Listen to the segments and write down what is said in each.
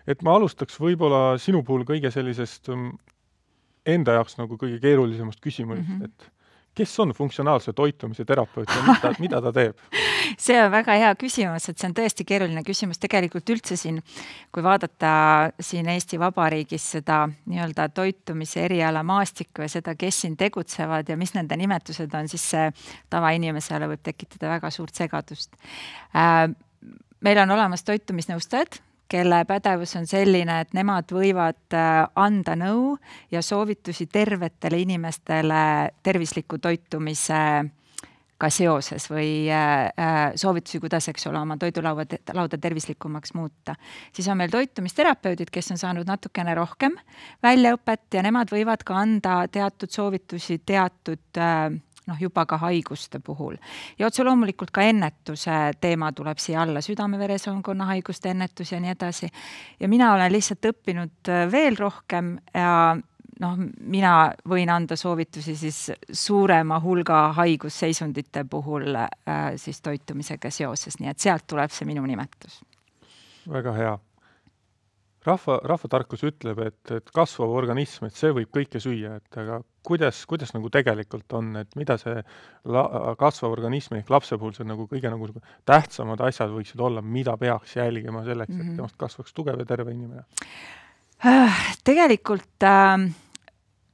et ma alustaks võib-olla sinu puhul kõige sellisest enda jaoks nagu kõige keerulisemast küsimusest, et kes on funktsionaalse toitumise terapeut ja mida ta teeb? See on väga hea küsimus, et see on tõesti keeruline küsimus. Tegelikult üldse siin, kui vaadata siin Eesti Vabariigis seda nii-öelda toitumise eriala maastikku ja seda, kes siin tegutsevad ja mis nende nimetused on, siis see tavainimesele võib tekitada väga suurt segadust. Meil on olemas toitumisnõustajad, kelle pädevus on selline, et nemad võivad anda nõu ja soovitusi tervetele inimestele tervisliku toitumisega seoses või soovitusi, kuidas oma toidulauda tervislikumaks muuta. Siis on meil toitumisterapeudid, kes on saanud natukene rohkem väljaõpet ja nemad võivad ka anda teatud soovitusi teatud juba ka haiguste puhul. Ja otse loomulikult ka ennetuse teema tuleb siia alla, südame-veresoonkonna haiguste ennetus ja nii edasi. Ja mina olen lihtsalt õppinud veel rohkem ja mina võin anda soovitusi siis suurema hulga haigusseisundite puhul siis toitumisega seoses, nii et sealt tuleb see minu nimetus. Väga hea. Rahvatarkus ütleb, et kasvav organism, et see võib kõike süüa, et aga kuidas nagu tegelikult on, et mida see kasvav organism ehk lapse puhul see nagu kõige nagu tähtsamad asjad võiksid olla, mida peaks jälgima selleks, et temast kasvaks tugev ja terve inimene? Tegelikult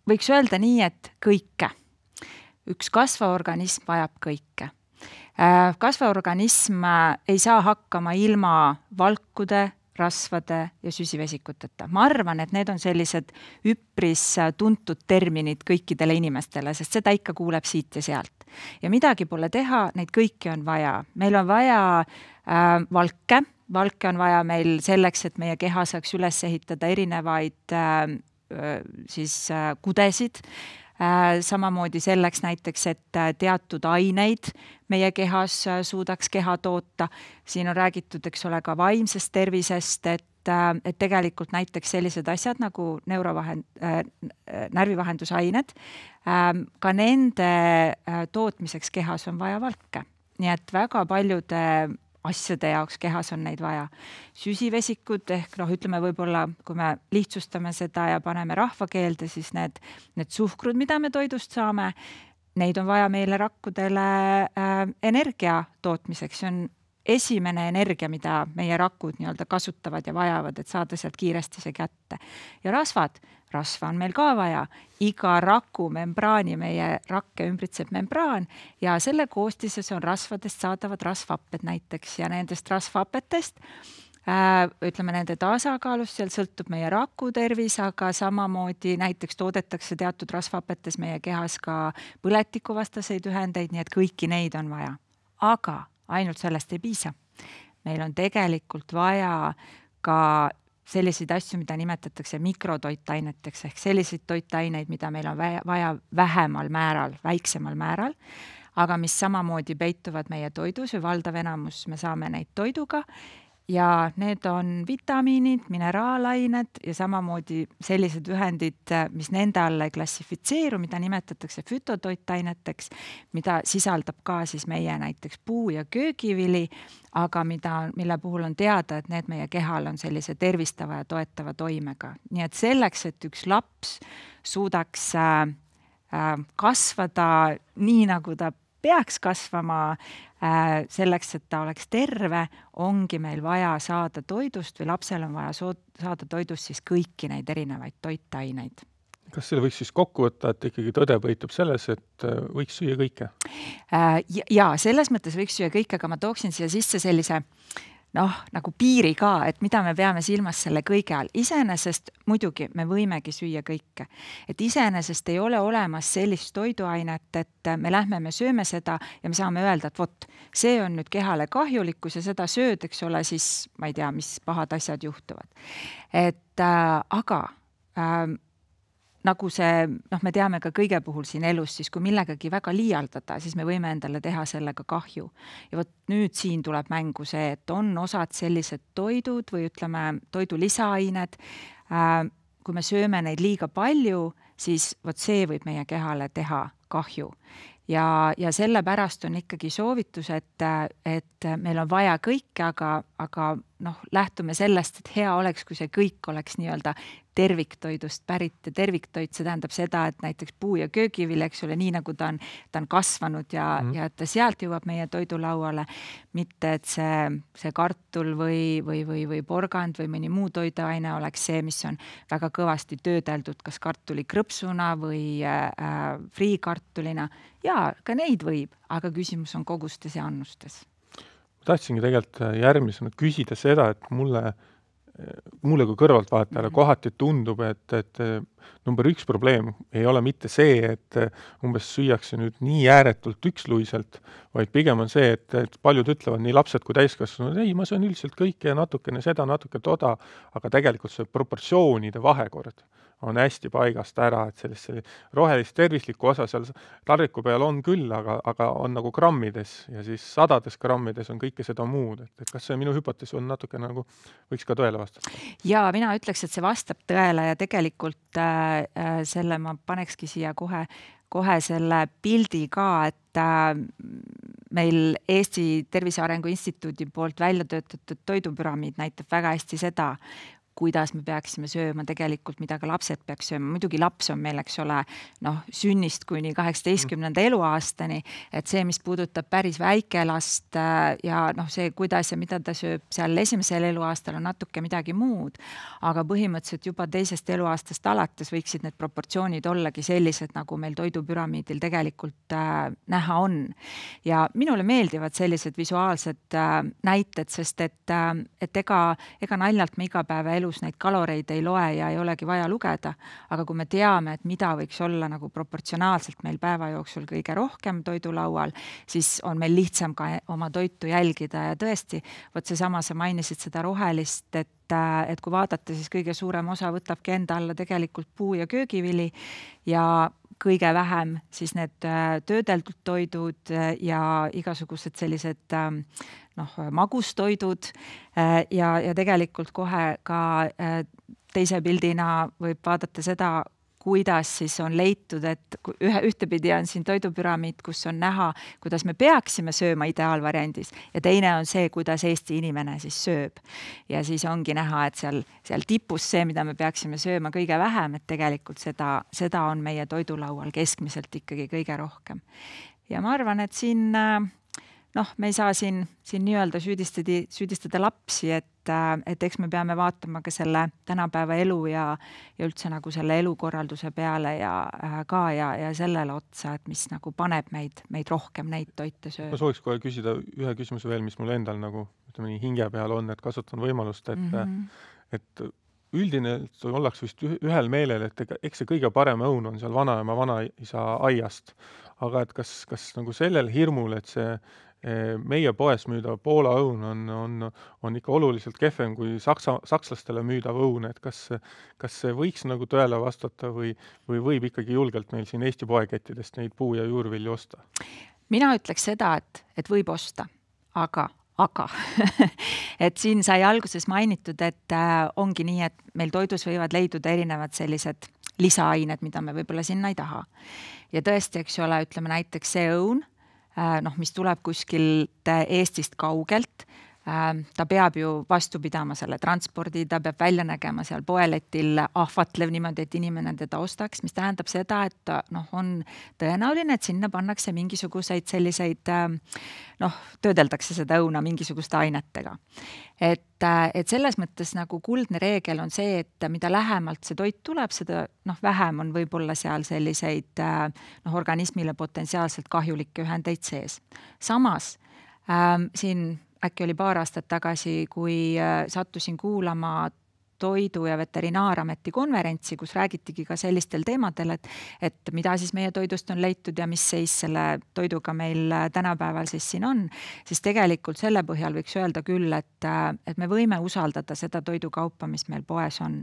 võiks öelda nii, et kõike. Üks kasvav organism vajab kõike. Kasvav organism ei saa hakkama ilma valkude, rasvade ja süsivesikuteta. Ma arvan, et need on sellised üpris tuntud terminid kõikidele inimestele, sest seda ikka kuuleb siit ja sealt. Ja midagi pole teha, neid kõiki on vaja. Meil on vaja valke. Valke on vaja meil selleks, et meie keha saaks üles ehitada erinevaid kudesid. Samamoodi selleks näiteks, et teatud aineid meie kehas suudaks keha toota. Siin on räägitud, eks ole, ka vaimsest tervisest, et tegelikult näiteks sellised asjad nagu närvivahendusained, ka nende tootmiseks kehas on vaja valke. Nii et väga paljude asjade jaoks kehas on neid vaja. Süsivesikud ehk ütleme võib-olla, kui me lihtsustame seda ja paneme rahvakeelde, siis need suhkrud, mida me toidust saame, neid on vaja meile rakkudele energia tootmiseks. See on esimene energia, mida meie rakud nii-öelda kasutavad ja vajavad, et saada sealt kiiresti see kätte. Ja rasva on meil ka vaja. Iga raku membraani, meie rakke ümbritseb membraan ja selle koostises on rasvadest saadavad rasvhapped näiteks ja nendest rasvhappetest, ütleme nende tasakaalust, seal sõltub meie raku tervis, aga samamoodi näiteks toodetakse teatud rasvhappetes meie kehas ka põletikuvastaseid ühendeid, nii et kõiki neid on vaja. Aga ainult sellest ei piisa. Meil on tegelikult vaja ka selliseid asju, mida nimetatakse mikrotoitaineteks ehk selliseid toitaineid, mida meil on vaja vähemal määral, väiksemal määral, aga mis samamoodi peituvad meie toidus või valdav enamus me saame neid toiduga ja need on vitamiinid, mineraalained ja samamoodi sellised ühendid, mis nende alla ei klassifitseeru, mida nimetatakse fütotoitaineteks, mida sisaldab ka siis meie näiteks puu- ja köögivili, aga mille puhul on teada, et need meie kehal on sellise tervistava ja toetava toimega. Nii et selleks, et üks laps suudaks kasvada nii, nagu ta peaks kasvama, selleks, et ta oleks terve, ongi meil vaja saada toidust või lapsel on vaja saada toidust siis kõiki neid erinevaid toitaineid. Kas selle võiks siis kokku võtta, et ikkagi tõde peitub selles, et võiks süüa kõike? Ja selles mõttes võiks süüa kõike, aga ma tooksin siia sisse sellise nagu piiri ka, et mida me peame silmas selle kõige all. Iseenesest muidugi me võimegi süüa kõike. Et iseenesest ei ole olemas sellist toiduainet, et me sööme seda ja me saame öelda, et see on nüüd kehale kahjulikkus ja seda sööd, eks ole, siis ma ei tea, mis pahad asjad juhtuvad. Aga nagu see, me teame ka kõige puhul siin elus, siis kui millegagi väga liialdada, siis me võime endale teha sellega kahju. Ja nüüd siin tuleb mängu see, et on osad sellised toidud või ütleme toidu lisaained, kui me sööme neid liiga palju, siis see võib meie kehale teha kahju. Ja sellepärast on ikkagi soovitus, et meil on vaja kõike, aga lähtume sellest, et hea oleks, kui see kõik oleks nii-öelda terviktoidust pärit ja terviktoit, see tähendab seda, et näiteks puu- ja köögivili, eks ole, nii nagu ta on kasvanud ja et ta sealt jõuab meie toidulauale, mitte et see kartul või porgand või mõni muu toiduaine oleks see, mis on väga kõvasti töödeldud, kas kartulikrõpsuna või friikartulina. Jaa, ka neid võib, aga küsimus on kogustes ja annustes. Tahtsingi tegelikult järgmisena küsida seda, et mulle kui kõrvaltvaatajale kohati tundub, et number 1 probleem ei ole mitte see, et umbes süüakse nüüd nii ääretult üksluiselt, vaid pigem on see, et paljud ütlevad, nii lapsed kui täiskasvanud, ei, ma söön üldiselt kõike ja natukene seda, natuke toda, aga tegelikult see proportsioonide vahekord on hästi paigast ära, et sellist rohelist tervislikku osa seal taldriku peal on küll, aga on nagu grammides ja siis 100 grammides on kõike seda muud. Et kas see minu hüpotees on natuke nagu, võiks ka tõele vastata? Ja mina ütleks, et see vastab tõele ja tegelikult selle ma panekski siia kohe selle pildi ka, et meil Eesti Tervise Arengu Instituudi poolt välja töötatud toidupüramiid näitab väga hästi seda, kuidas me peaksime sööma tegelikult, mida ka lapsed peaks sööma. Muidugi laps on meil, eks ole, sünnist kuni 18. eluaastani, et see, mis puudutab päris väikelast ja see, kuidas ja mida ta sööb seal esimesel eluaastal on natuke midagi muud, aga põhimõtteliselt juba 2. eluaastast alates võiksid need proportsioonid ollagi sellised, nagu meil toidupüramiidil tegelikult näha on. Ja minule meeldivad sellised visuaalsed näited, sest et ega naljalt me iga päeva elus neid kaloreid ei loe ja ei olegi vaja lugeda, aga kui me teame, et mida võiks olla nagu proportsionaalselt meil päeva jooksul kõige rohkem toidulaual, siis on meil lihtsam ka oma toitu jälgida ja tõesti, võt seesama, sa mainisid seda rohelist, et kui vaadata, siis kõige suurem osa võtabki enda alla tegelikult puu- ja köögivili ja kõige vähem siis need töödeldud toidud ja igasugused sellised magustoidud ja tegelikult kohe ka teise pildina võib vaadata seda, kuidas siis on leitud, et ühtepidi on siin toidupüramiid, kus on näha, kuidas me peaksime sööma ideaalvariandis ja teine on see, kuidas Eesti inimene siis sööb. Ja siis ongi näha, et seal tipus see, mida me peaksime sööma kõige vähem, et tegelikult seda on meie toidulaual keskmiselt ikkagi kõige rohkem. Ja ma arvan, et siin me ei saa siin nii-öelda süüdistada lapsi, et eks me peame vaatama ka selle tänapäeva elu ja üldse nagu selle elukorralduse peale ja sellele otsa, et mis nagu paneb meid rohkem neid toite sööma. Ma sooviks kohe küsida ühe küsimuse veel, mis mul endal nagu nii hinge peal on, et kasutan võimalust, et üldine ollaks vist ühel meelel, et eks see kõige parem õun on seal vanaema vanaisa aiast, aga et kas nagu sellel hirmul, et see meie poes müüdav Poola õun on ikka oluliselt kehvem kui sakslastele müüdav õun, et kas see võiks nagu tõele vastata või võib ikkagi julgelt meil siin Eesti poekettidest neid puu- ja juurvilju osta? Mina ütleks seda, et võib osta, aga et siin sai alguses mainitud, et ongi nii, et meil toidus võivad leiduda erinevad sellised lisaained, mida me võib-olla sinna ei taha. Ja tõesti, eks ole, ütleme näiteks see õun, mis tuleb kuskilt Eestist kaugelt, ta peab ju vastu pidama selle transpordi, ta peab välja nägema seal poeletil ahvatlev niimoodi, et inimene teda ostaks, mis tähendab seda, et on tõenäoline, et sinna pannakse mingisuguseid selliseid, töödeldakse seda õuna mingisuguste ainetega. Et selles mõttes nagu kuldne reegel on see, et mida lähemalt see toit tuleb, seda vähem on võib-olla seal selliseid organismile potentsiaalselt kahjulikke ühendeid sees. Samas siin äkki oli paar aastat tagasi, kui sattusin kuulama Toidu- ja Veterinaarameti konverentsi, kus räägitigi ka sellistel teemadel, et mida siis meie toidust on leitud ja mis seis selle toiduga meil tänapäeval siis siin on, siis tegelikult selle põhjal võiks öelda küll, et me võime usaldada seda toidukaupa, mis meil poes on.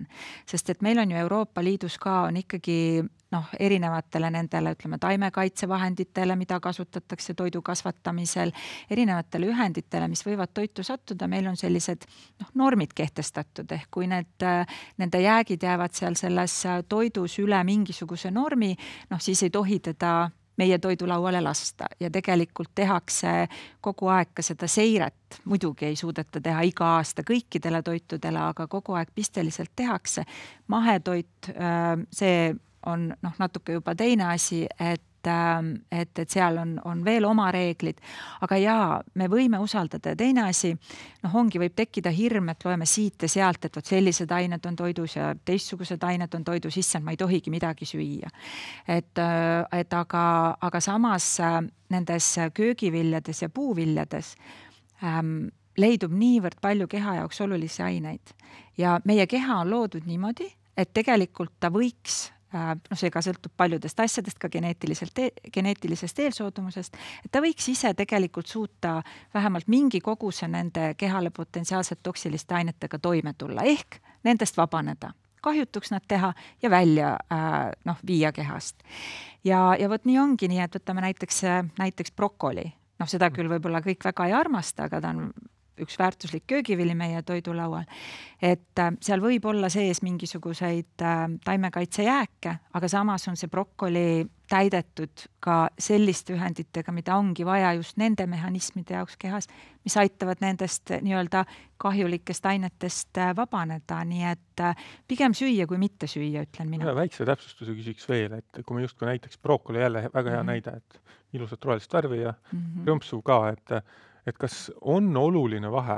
Sest et meil on ju Euroopa Liidus ka on ikkagi erinevatele nendele, ütleme, taimekaitsevahenditele, mida kasutatakse toidu kasvatamisel, erinevatele ühenditele, mis võivad toitu sattuda, meil on sellised normid kehtestatud, ehk kui nende jäägid jäävad seal selles toidus üle mingisuguse normi, siis ei tohi teda meie toidulauale lasta ja tegelikult tehakse kogu aeg ka seda seiret. Muidugi ei suudeta teha iga aasta kõikidele toitudele, aga kogu aeg pisteliselt tehakse. Mahetoit, see on natuke juba teine asi, et seal on veel oma reeglid, aga jaa, me võime usaldada ja teine asi, ongi võib tekkida hirm, et loeme siit ja sealt, et sellised ained on toidus ja teistsugused ained on toidus, issand, ma ei tohigi midagi süüa. Aga samas nendes köögiviljades ja puuviljades leidub niivõrd palju keha jaoks olulisi aineid ja meie keha on loodud niimoodi, et tegelikult ta võiks see ka sõltub paljudest asjadest, ka geneetilisest eelsoodumusest, et ta võiks ise tegelikult suuta vähemalt mingi koguse nende kehale potentsiaalselt toksiliste ainetega toime tulla, ehk nendest vabaneda, kahjutuks nad teha ja välja viia kehast. Ja vot nii ongi nii, et võtame näiteks brokoli. Seda küll võib-olla kõik väga ei armasta, aga ta on üks väärtuslik köögivili meie toidulaual, et seal võib olla sees mingisuguseid taimekaitsejääke, aga samas on see brokoli täidetud ka selliste ühenditega, mida ongi vaja just nende mehhanismide jaoks kehas, mis aitavad nendest nii-öelda kahjulikest ainetest vabaneda, nii et pigem süüa kui mitte süüa, ütlen mina. Väikse täpsustuse küsiks veel, et kui me justkui näiteks brokoli jälle väga hea näide, et ilusat rohelist värvi ja rõmpsu ka, et kas on oluline vahe,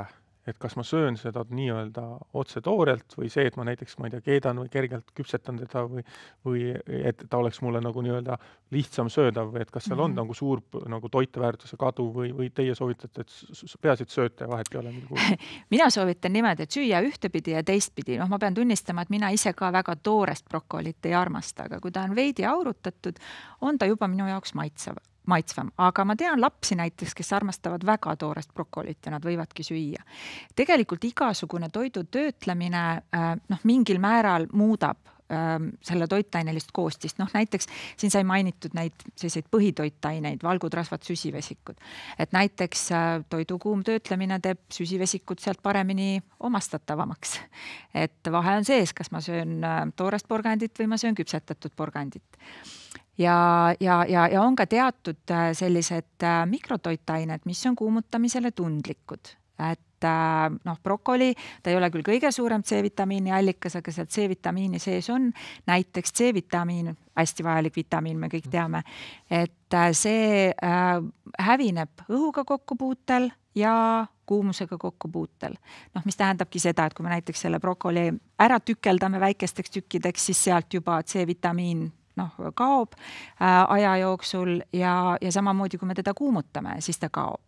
et kas ma söön seda nii-öelda otse toorelt või see, et ma näiteks, keedan või kergelt küpsetan teda või et ta oleks mulle nagu nii-öelda lihtsam söödav või et kas seal on nagu suur nagu toiteväärtuse kadu või teie soovitate, et peaasi, et sööte ja vahet ei ole midagi? Mina soovitan niimoodi, et süüa ühtepidi ja teistpidi. Ma pean tunnistama, et mina ise ka väga toorest brokolit ei armasta, aga kui ta on veidi aurutatud, on ta juba minu jaoks maitsvam. Aga ma tean lapsi näiteks, kes armastavad väga toorest brokolit ja nad võivadki süüa. Tegelikult igasugune toidu töötlemine mingil määral muudab selle toitainelist koostist. Näiteks siin sai mainitud neid selliseid põhitoitaineid, valgud, rasvad, süsivesikud. Et näiteks toidu kuum töötlemine teeb süsivesikud sealt paremini omastatavamaks. Et vahe on sees, kas ma söön toorest porgandit või ma söön küpsetatud porgandit. Ja on ka teatud sellised mikrotoitained, mis on kuumutamisele tundlikud. Et brokoli, ta ei ole küll kõige suurem C-vitamiini allikas, aga seal C-vitamiini sees on näiteks C-vitamiin, hästi vajalik vitamiin, me kõik teame, et see hävineb õhuga kokkupuutel ja kuumusega kokkupuutel. Mis tähendabki seda, et kui me näiteks selle brokoli ära tükeldame väikesteks tükkideks, siis sealt juba C-vitamiin kaob aja jooksul ja samamoodi, kui me teda kuumutame, siis ta kaob.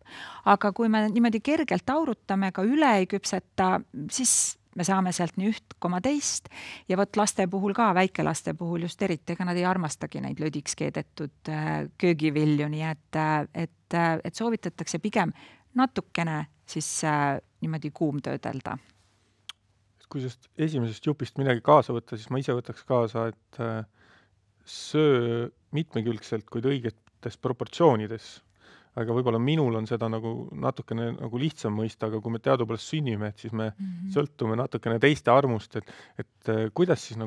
Aga kui me niimoodi kergelt aurutame, ka üle ei küpseta, siis me saame sealt nii 1,2 ja võt laste puhul ka, väikelaste puhul just eriti, ega nad ei armastagi neid lödiks keedetud köögivilju, nii et soovitatakse pigem natukene siis niimoodi kuumtöödelda. Kui sest esimesest jupist midagi kaasa võtta, siis ma ise võtaks kaasa, et söö mitmekülgselt, kuid õigetes proportsioonides. Aga võib-olla minul on seda natukene lihtsam mõista, aga kui me teadupärast sünnime, et siis me sõltume natukene teiste armust, et kuidas siis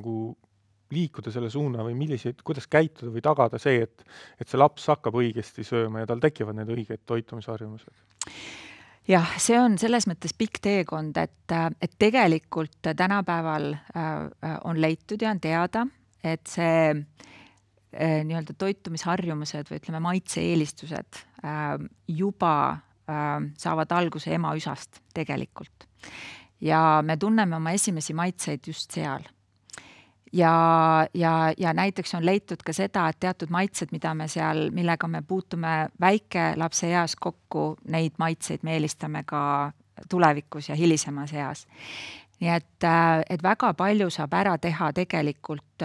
liikuda selle suuna või kuidas käituda või tagada see, et see laps hakkab õigesti sööma ja tal tekivad need õiged toitumisharjumused? Jah, see on selles mõttes pikk teekond, et tegelikult tänapäeval on leitud ja on teada, et see nii-öelda toitumisharjumused või ütleme maitse-eelistused juba saavad alguse ema-üsast tegelikult. Ja me tunneme oma esimesi maitseid just seal. Ja näiteks on leitud ka seda, et teatud maitsed, millega me puutume väike lapse eas kokku, neid maitseid me eelistame ka tulevikus ja hilisemas eas. Nii et väga palju saab ära teha tegelikult,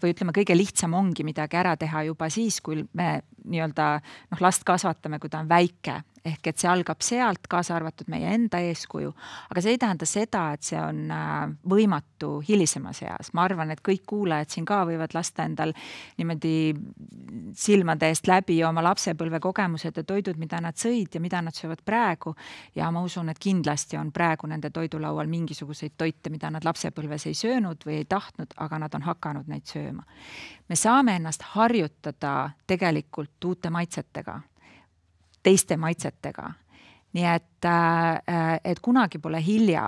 või ütleme, kõige lihtsam ongi midagi ära teha juba siis, kui me nii-öelda last kasvatame, kui ta on väike. ehk et see algab sealt, kaasa arvatud meie enda eeskuju, aga see ei tähenda seda, et see on võimatu hilisemas eas. Ma arvan, et kõik kuulajad siin ka võivad lasta endal niimoodi silmade eest läbi oma lapsepõlve kogemused ja toidud, mida nad sõid ja mida nad söövad praegu. Ja ma usun, et kindlasti on praegu nende toidulaual mingisuguseid toite, mida nad lapsepõlves ei söönud või ei tahtnud, aga nad on hakanud neid sööma. Me saame ennast harjutada tegelikult uute maitsetega, teiste maitsetega. Nii et kunagi pole hilja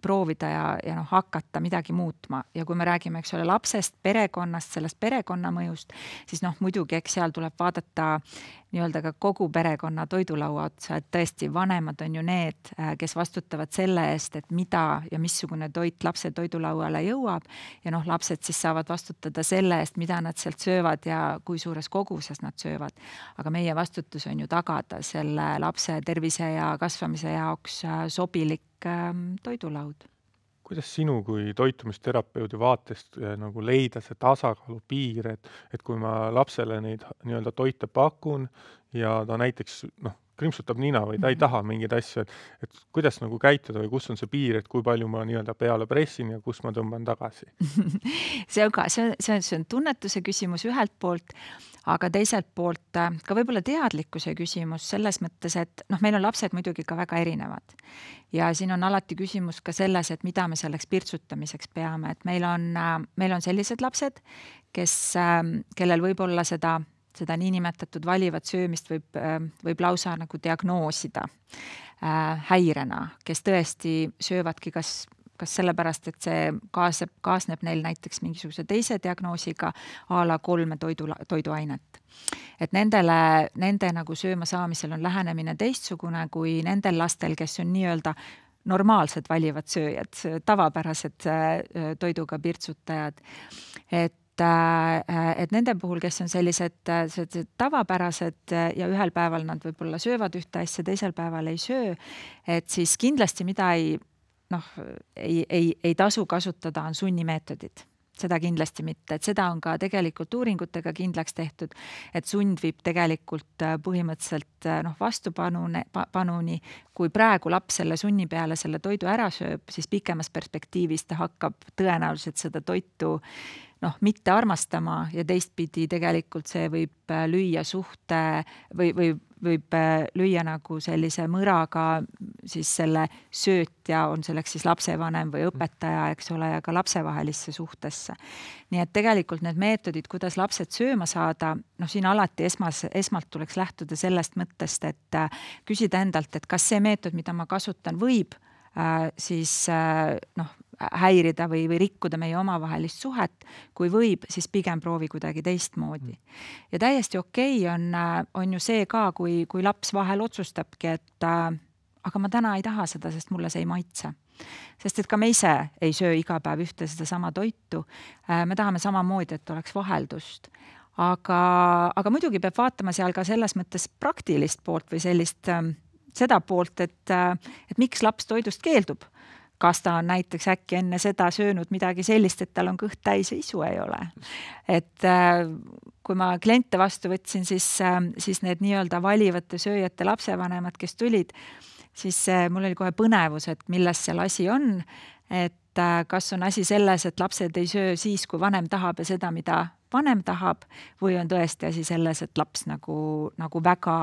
proovida ja hakata midagi muutma. Ja kui me räägime, eks ole, lapsest, perekonnast, sellest perekonna mõjust, siis muidugi, eks seal tuleb vaadata nii-öelda ka kogu perekonna toidulaua otsa, et tõesti vanemad on ju need, kes vastutavad selle eest, et mida ja missugune toit lapse toidulauale jõuab ja lapsed siis saavad vastutada selle eest, mida nad sealt söövad ja kui suures koguses nad söövad. Aga meie vastutus on ju tagada selle lapse tervise ja kasvamise jaoks sobilik toidulaud. Kuidas sinu kui toitumisterapeudi vaatest nagu leida see tasakaalu piir, et kui ma lapsele neid nii-öelda toite pakun ja ta näiteks krimpsutab nina või ta ei taha mingeid asju, et kuidas nagu käituda või kus on see piir, et kui palju ma nii-öelda peale pressin ja kus ma tõmban tagasi? See on tunnetuse küsimus ühelt poolt, aga teiselt poolt ka võib-olla teadlikkuse küsimus selles mõttes, et meil on lapsed muidugi ka väga erinevad. Ja siin on alati küsimus ka selles, et mida me selleks pirtsutamiseks peame. Et meil on sellised lapsed, kellel võib olla seda niinimetatud valivat söömist võib lausa nagu diagnoosida häirena, kes tõesti söövadki kas sellepärast, et see kaasneb neil näiteks mingisuguse teise diagnoosiga a la 3 toiduainet. Et nende nagu sööma saamisel on lähenemine teistsugune kui nendel lastel, kes on nii-öelda normaalsed valivad sööjad, tavapärased toiduga pirtsutajad. Et nende puhul, kes on sellised tavapärased ja ühel päeval nad võib-olla söövad ühte asja, teisel päeval ei söö, et siis kindlasti mida ei tasu kasutada, on sunnimeetodid. Seda kindlasti mitte, et seda on ka tegelikult uuringutega kindlaks tehtud, et sund viib tegelikult põhimõtteliselt vastupanuni. Kui praegu laps selle sunni peale selle toidu ära sööb, siis pikemas perspektiivis ta hakkab tõenäoliselt seda toitu mitte armastama ja teistpidi tegelikult see võib lüüa suhte või võib lüüa nagu sellise mõraga siis selle söötja, on selleks siis lapsevanem või õpetaja, eks ole, ja ka lapsevahelisse suhtesse. Nii et tegelikult need meetodid, kuidas lapsed sööma saada, siin alati esmalt tuleks lähtuda sellest mõttest, et küsida endalt, et kas see meetod, mida ma kasutan, võib siis häirida või rikkuda meie omavahelist suhet, kui võib, siis pigem proovi kuidagi teistmoodi. Ja täiesti okei on ju see ka, kui laps vahel otsustabki, et aga ma täna ei taha seda, sest mulle see ei maitse. Sest et ka me ise ei söö iga päev ühte seda sama toitu. Me tahame samamoodi, et oleks vaheldust. Aga muidugi peab vaatama seal ka selles mõttes praktilist poolt või seda poolt, et miks laps toidust keeldub. Kas ta on näiteks äkki enne seda söönud midagi sellist, et tal on kõht täis ja isu ei ole. Et kui ma kliente vastu võtsin, siis need nii-öelda valivate sööjate lapsevanemad, kes tulid, siis mul oli kohe põnevus, et milles seal asi on. Et kas on asi selles, et lapsed ei söö siis, kui vanem tahab ja seda, mida vanem tahab, või on tõesti asi selles, et laps nagu väga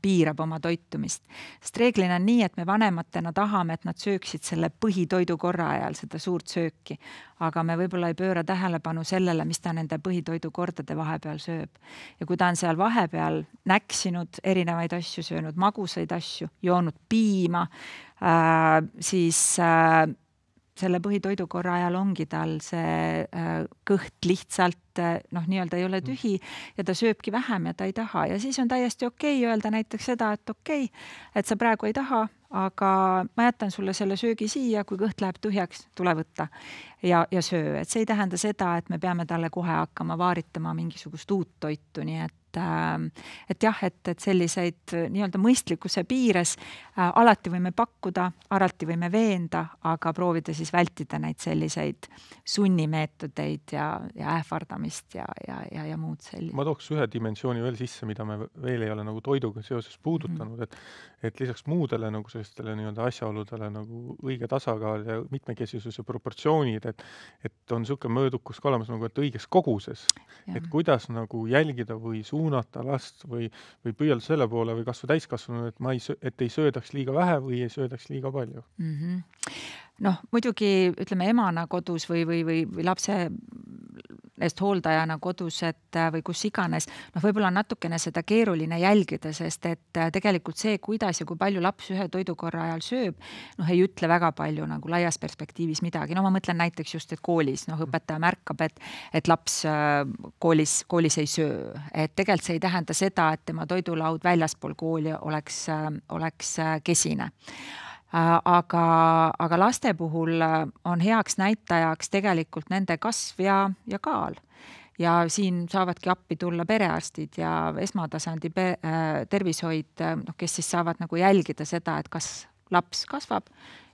piirab oma toitumist. Sest reeglina on nii, et me vanematena tahame, et nad sööksid selle põhitoidu korra ajal seda suurt sööki, aga me võib-olla ei pööra tähelepanu sellele, mis ta nende põhitoidu kordade vahepeal sööb. Ja kui ta on seal vahepeal näksinud erinevaid asju, söönud magusaid asju, joonud piima, siis selle põhitoidu korra ajal ongi tal see kõht lihtsalt nii-öelda ei ole tühi ja ta sööbki vähem ja ta ei taha. Ja siis on täiesti okei öelda näiteks seda, et okei, et sa praegu ei taha, aga ma jätan sulle selle söögi siia, kui kõht läheb tühjaks, tule võtta ja söö. Et see ei tähenda seda, et me peame talle kohe hakkama vaaritama mingisugust uut toitu, nii et et jah, et selliseid nii-öelda mõistlikkuse piires alati võime pakkuda, alati võime veenda, aga proovida siis vältida neid selliseid sunnimeetodeid ja ähvardamist ja muud sellist. Ma tooks ühe dimensiooni veel sisse, mida me veel ei ole nagu toiduga seoses puudutanud, et lisaks muudele nagu sellistele nii-öelda asjaoludele nagu õige tasakaal ja mitmekesisuse proportsioonid, et on niisugune mõõdukus ka olemas nagu, et õiges koguses, et kuidas nagu jälgida või suunata last või püüelda selle poole või kasvu täiskasvanud, et ei söödaks liiga vähe või ei söödaks liiga palju. Noh, muidugi ütleme emana kodus või lapse eest hooldajana kodus, või kus iganes, võib-olla on natukene seda keeruline jälgida, sest et tegelikult see, kuidas ja kui palju laps ühe toidukorra ajal sööb, ei ütle väga palju nagu laias perspektiivis midagi. Ma mõtlen näiteks just, et koolis, õpetaja märkab, et laps koolis ei söö. Et tegelikult see ei tähenda seda, et tema toidulaud väljaspool kooli oleks kesine. Aga laste puhul on heaks näitajaks tegelikult nende kasv ja kaal. Ja siin saavadki appi tulla perearstid ja esmatasandi tervishoid, kes siis saavad nagu jälgida seda, et kas laps kasvab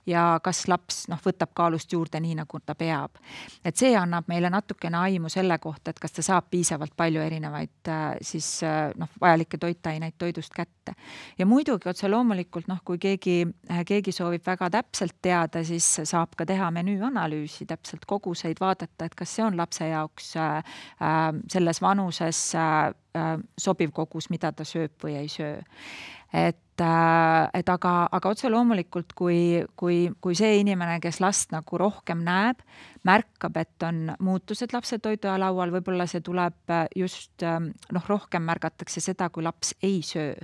ja kas laps võtab kaalust juurde nii, nagu ta peab. Et see annab meile natukene aimu selle kohta, et kas ta saab piisavalt palju erinevaid vajalikke toitaineid toidust kätte. Ja muidugi otse loomulikult, kui keegi soovib väga täpselt teada, siis saab ka teha menüüanalüüsi, täpselt koguseid vaadata, et kas see on lapse jaoks selles vanuses sobiv kogus, mida ta sööb või ei söö. Aga otse loomulikult, kui see inimene, kes last nagu rohkem näeb, märkab, et on muutused lapse toidulaual, võib-olla see tuleb just, rohkem märgatakse seda, kui laps ei söö.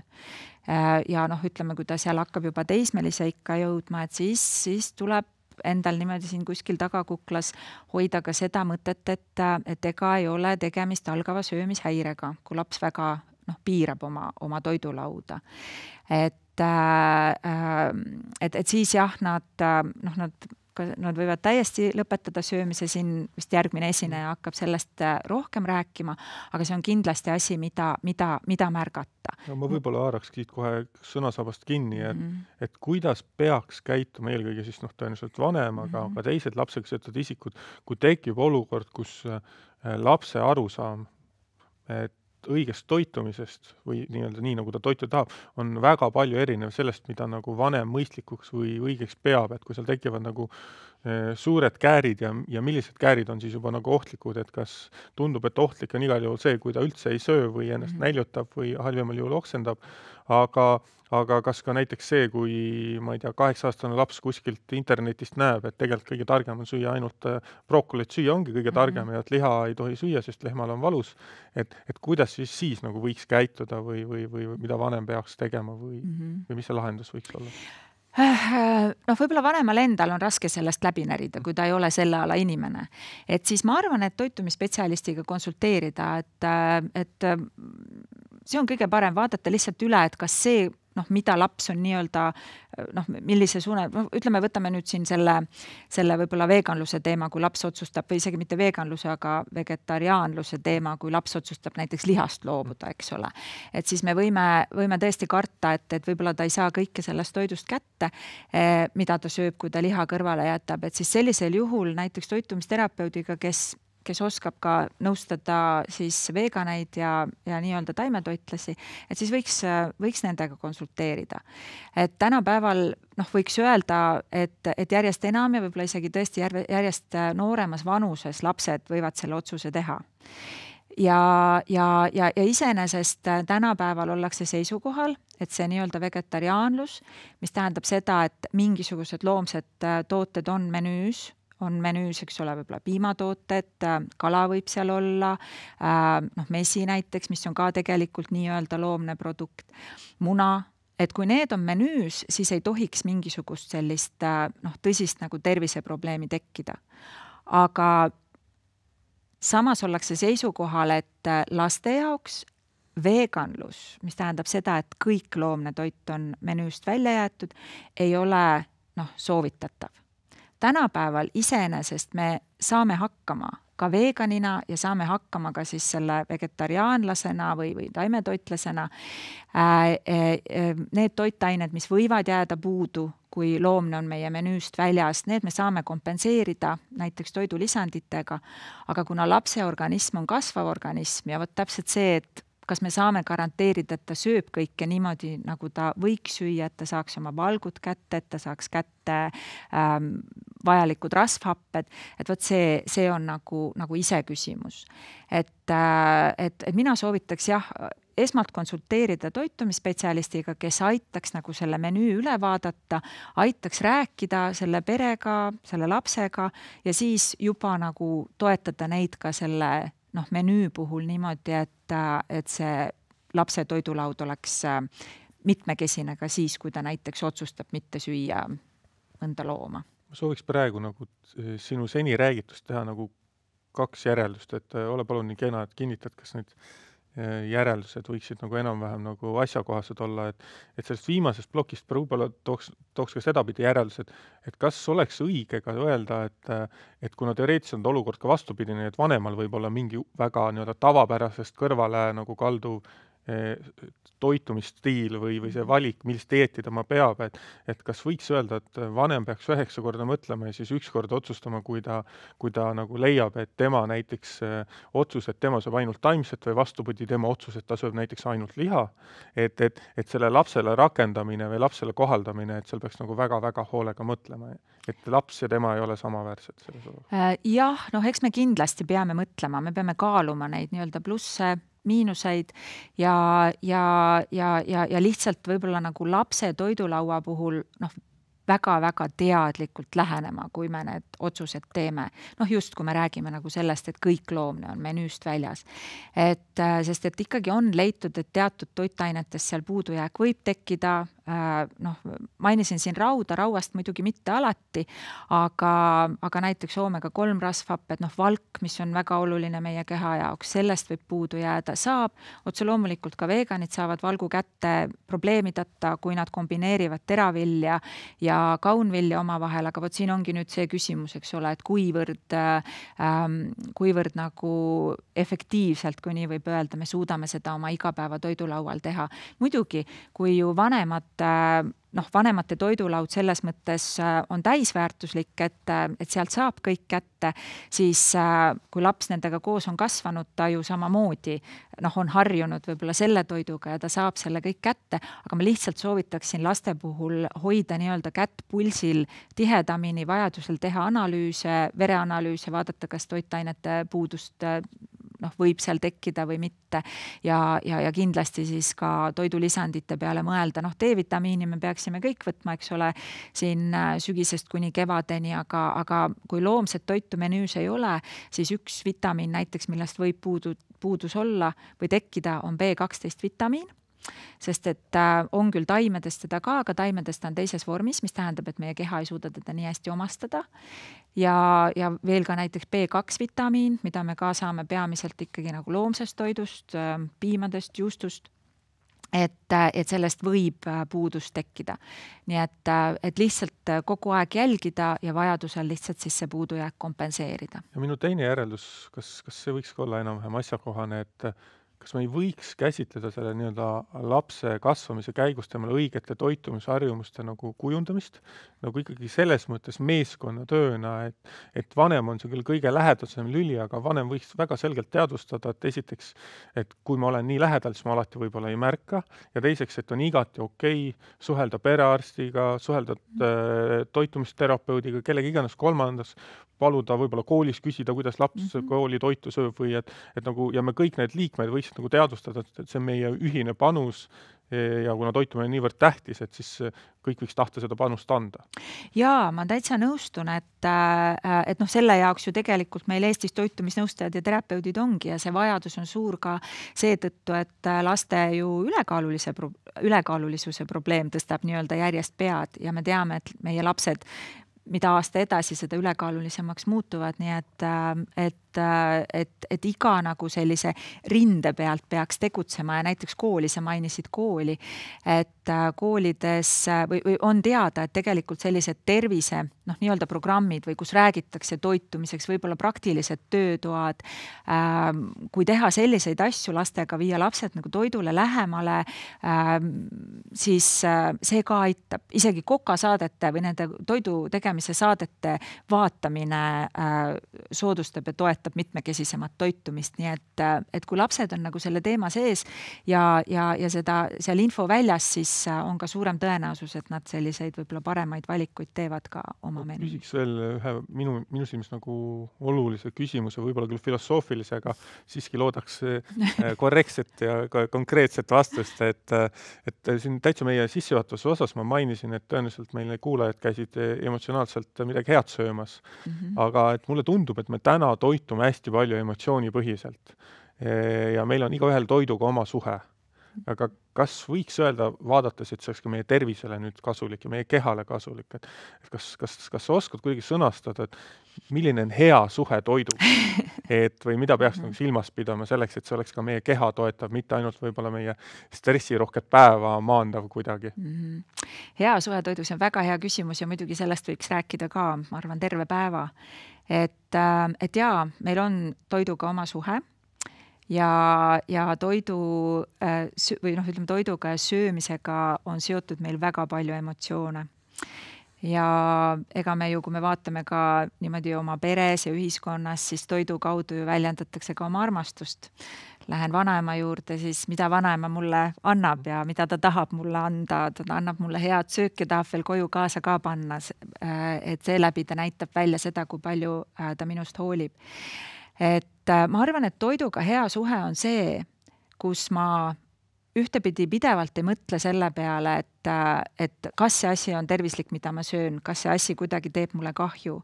Ja ütleme, kui ta seal hakkab juba teismelise ikka jõudma, et siis tuleb endal niimoodi siin kuskil tagakuklas hoida ka seda mõtet, et ega ei ole tegemist algava söömishäirega, kui laps väga piirab oma toidulauda. Et siis jah, nad võivad täiesti lõpetada söömise, siin vist järgmine esineja hakkab sellest rohkem rääkima, aga see on kindlasti asi, mida märgata. Ma võib-olla haaraks siit kohe sõnasabast kinni, et kuidas peaks käituma eelkõige siis tõenäoliselt vanem, aga teised lapsega seotud isikud, kui tekib olukord, kus lapse arusaam, et õigest toitumisest või nii nagu ta toitu tahab, on väga palju erinev sellest, mida nagu vanem mõistlikuks või õigeks peab, et kui seal tekivad nagu suured käärid ja millised käärid on siis juba nagu ohtlikud, et kas tundub, et ohtlik on igal juhul see, kui ta üldse ei söö või ennast näljutab või halvemal juhul oksendab, aga kas ka näiteks see, kui, ma ei tea, 8-aastane laps kuskilt internetist näeb, et tegelikult kõige targem on süüa ainult brookolit süüa ongi kõige targem ja et liha ei tohi süüa, sest lehmal on valus, et kuidas siis nagu võiks käituda või mida vanem peaks tegema või mis see lahendus võiks olla? Võib-olla vanemal endal on raske sellest läbi närida, kui ta ei ole selle ala inimene. Et siis ma arvan, et toitumisspetsialistiga konsulteerida, et see on kõige parem vaadata lihtsalt üle, et kas see, mida laps on nii-öelda, millise suune, ütleme, võtame nüüd siin selle võib-olla veganluse teema, kui laps otsustab, või isegi mitte veganluse, aga vegetariaanluse teema, kui laps otsustab näiteks lihast loobuda, eks ole. Et siis me võime tõesti karta, et võib-olla ta ei saa kõike sellest toidust kätte, mida ta sööb, kui ta liha kõrvale jätab. Et siis sellisel juhul näiteks toitumisterapeudiga, kes oskab ka nõustada siis veganeid ja nii-öelda taimetoitlasi, et siis võiks nendega konsulteerida. Et tänapäeval võiks öelda, et järjest enam ja võib-olla isegi tõesti järjest nooremas vanuses lapsed võivad selle otsuse teha. Ja iseenesest tänapäeval ollakse seisukohal, et see nii-öelda vegetariaanlus, mis tähendab seda, et mingisugused loomsed tooted on menüüs, eks ole, võib-olla piimatooted, kala võib seal olla, mesi näiteks, mis on ka tegelikult nii-öelda loomne produkt, muna, et kui need on menüüs, siis ei tohiks mingisugust sellist tõsist nagu terviseprobleemi tekkida. Aga samas ollakse seisukohal, et laste jaoks veganlus, mis tähendab seda, et kõik loomne toit on menüüst välja jäetud, ei ole soovitatav. Tänapäeval iseenesest me saame hakkama ka veganina ja saame hakkama ka siis selle vegetariaanlasena või taimetoitlasena. Need toitained, mis võivad jääda puudu, kui loomne on meie menüüst väljas, need me saame kompenseerida näiteks toidulisanditega, aga kuna lapse organism on kasvav organism ja täpselt see, et kas me saame garanteerida, et ta sööb kõike niimoodi, nagu ta võiks süüa, et ta saaks oma valgud kätte, et ta saaks kätte vajalikud rasvhapped, et võt see on nagu ise küsimus. Et mina soovitaks esmalt konsulteerida toitumisspetsialistiga, kes aitaks nagu selle menüü üle vaadata, aitaks rääkida selle perega, selle lapsega ja siis juba nagu toetada neid ka selle menüü puhul niimoodi, et see lapse toidulaud oleks mitmekesine ka siis, kui ta näiteks otsustab mitte süüa mõnda looma. Ma sooviks praegu nagu sinu seni räägitust teha nagu 2 järeldust, et ole palun nii kena, et kinnitad, kas need järeldused võiksid nagu enam-vähem nagu asjakohased olla, et sellest viimasest plokist võib-olla tooks ka sedapidi järeldused, et kas oleks õige ka öelda, et kuna teoreetiliselt on olukord ka vastupidine, et vanemal võib olla mingi väga tavapärasest kõrvale nagu kalduv toitumisstiil või see valik, millist dieeti ta peab, et kas võiks öelda, et vanem peaks 9 korda mõtlema ja siis 1 kord otsustama, kui ta nagu leiab, et tema näiteks otsus, et tema sööb ainult taimset või vastupidi, tema otsus, et ta sööb näiteks ainult liha, et selle lapsele rakendamine või lapsele kohaldamine, et seal peaks nagu väga-väga hoolega mõtlema, et laps ja tema ei ole samaväärsed selles osas. Jah, eks me kindlasti peame mõtlema, me peame kaaluma neid nii-öelda plusse, miinuseid ja lihtsalt võib-olla nagu lapse toidulaua puhul väga-väga teadlikult lähenema, kui me need otsused teeme. Just kui me räägime nagu sellest, et kõik loomne on menüüst väljas. Sest et ikkagi on leitud, et teatud toitainetes seal puudujääk võib tekkida. Mainisin siin rauast muidugi mitte alati, aga näiteks oomega-3 rasvhapped, valk, mis on väga oluline meie keha jaoks, sellest võib puudu jääda, saab. Otse loomulikult ka veganid saavad valgu kätte probleemideta, kui nad kombineerivad teravilja ja kaunvilja omavahel, aga siin ongi nüüd see küsimus, eks ole, et kuivõrd nagu efektiivselt, kui nii võib öelda, me suudame seda oma igapäeva toidulaual teha. Muidugi, kui ju vanemate toidulaud selles mõttes on täisväärtuslik, et sealt saab kõik kätte, siis kui laps nendega koos on kasvanud, ta ju samamoodi on harjunud võib-olla selle toiduga ja ta saab selle kõik kätte, aga ma lihtsalt soovitaksin laste puhul hoida nii-öelda kätt pulsil tihedamini, vajadusel teha analüüse, vereanalüüse, vaadata, kas toitainete puudust võib seal tekkida või mitte ja kindlasti siis ka toidulisandite peale mõelda. D-vitamiini me peaksime kõik võtma, eks ole, siin sügisest kuni kevadeni, aga kui loomset toitu menüüs ei ole, siis üks vitamiin näiteks, millest võib puudus olla või tekkida, on B12 vitamiin. Sest et on küll taimedest teda ka, aga taimedest on teises vormis, mis tähendab, et meie keha ei suuda teda nii hästi omastada. Ja veel ka näiteks B2 vitamiin, mida me ka saame peamiselt ikkagi nagu loomsest toidust, piimadest, juustust, et sellest võib puudus tekkida. Nii et lihtsalt kogu aeg jälgida ja vajadusel lihtsalt siis see puudujääk kompenseerida. Ja minu teine järeldus, kas see võiks olla enam-vähem asjakohane, et kas me ei võiks käsitleda selle lapse kasvamise käigus temale õigete toitumisharjumuste nagu kujundamist, nagu ikkagi selles mõttes meeskonnatööna, et vanem on see küll kõige lähedasem lüli, aga vanem võiks väga selgelt teadvustada, et esiteks, et kui ma olen nii lähedal, siis ma alati võib-olla ei märka ja teiseks, et on igati okei suhelda perearstiga, suhelda toitumisterapeudiga, kellegi iganes kolmandas, paluda võib-olla koolis küsida, kuidas laps kooli toitu sööb või et nagu, ja me kõik need liikmed võiksid nagu teadvustada, et see on meie ühine panus ja kuna toitumine on niivõrd tähtis, et siis kõik võiks tahta seda panust anda. Jaa, ma täitsa nõustun, et selle jaoks ju tegelikult meil Eestis toitumisnõustajad ja terapeudid ongi ja see vajadus on suur ka seetõttu, et laste ju ülekaalulisuse probleem tõstab nii-öelda järjest pead ja me teame, et meie lapsed mida aasta edasi, seda ülekaalulisemaks muutuvad, nii et iga nagu sellise rinde pealt peaks tegutsema ja näiteks kooli, sa mainisid kooli, et koolides või on teada, et tegelikult sellised tervise nii-öelda programmid või kus räägitakse toitumiseks, võib-olla praktilised töötoad, kui teha selliseid asju lastega, viia lapsed nagu toidule lähemale, siis see ka aitab. Isegi kokasaadete või nende toidu tegemise saadete vaatamine soodustab ja toetab mitmekesisemat toitumist, nii et kui lapsed on nagu selle teema sees ja seda seal info väljas, siis on ka suurem tõenäosus, et nad selliseid võib-olla paremaid valikuid teevad ka oma menü. Küsiks veel ühe minu silmis nagu olulise küsimuse, võib-olla küll filosoofilise, aga siiski loodaks korrektset ja konkreetset vastust, et siin täitsa meie sissejuhatuse osas ma mainisin, et tõenäoliselt meil kuulajad käisid emotsionaalselt midagi head söömas. Aga et mulle tundub, et me täna toitume hästi palju emotsioonipõhiselt ja meil on igaühel toiduga oma suhe. Aga kas võiks öelda, vaadates, et see oleks ka meie tervisele nüüd kasulik ja meie kehale kasulik, et kas sa oskad kuidagi sõnastada, et milline on hea suhe toiduga, või mida peaks nagu silmas pidama selleks, et see oleks ka meie keha toetav, mitte ainult võib-olla meie stressirohket päeva maandav kuidagi? Hea suhe toidus on väga hea küsimus ja muidugi sellest võiks rääkida ka, ma arvan, terve päeva. Et jaa, meil on toiduga oma suhe, ja toidu või ütleme toiduga ja söömisega on seotud meil väga palju emotsioone. Ja ega me ju, kui me vaatame ka niimoodi oma peres ja ühiskonnas, siis toidu kaudu ju väljendatakse ka oma armastust. Lähen vanaema juurde, siis mida vanaema mulle annab ja mida ta tahab mulle anda, ta annab mulle head sööki ja tahab veel koju kaasa ka panna, et seeläbi ta näitab välja seda, kui palju ta minust hoolib. Et ma arvan, et toiduga hea suhe on see, kus ma ühtepidi pidevalt ei mõtle selle peale, et kas see asi on tervislik, mida ma söön, kas see asi kuidagi teeb mulle kahju.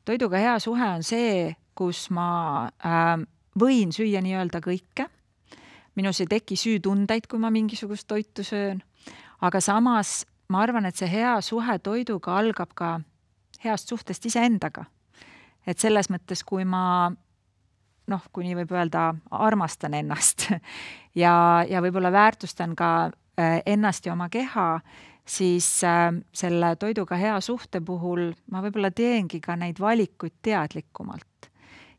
Toiduga hea suhe on see, kus ma võin süüa nii-öelda kõike. Minus ei teki süütundeid, kui ma mingisugust toitu söön. Aga samas ma arvan, et see hea suhe toiduga algab ka heast suhtest iseendaga. Et selles mõttes, kui ma kui nii võib öelda, armastan ennast ja võib-olla väärtustan ka ennast ja oma keha, siis selle toiduga hea suhte puhul ma võib-olla teengi ka neid valikuid teadlikumalt.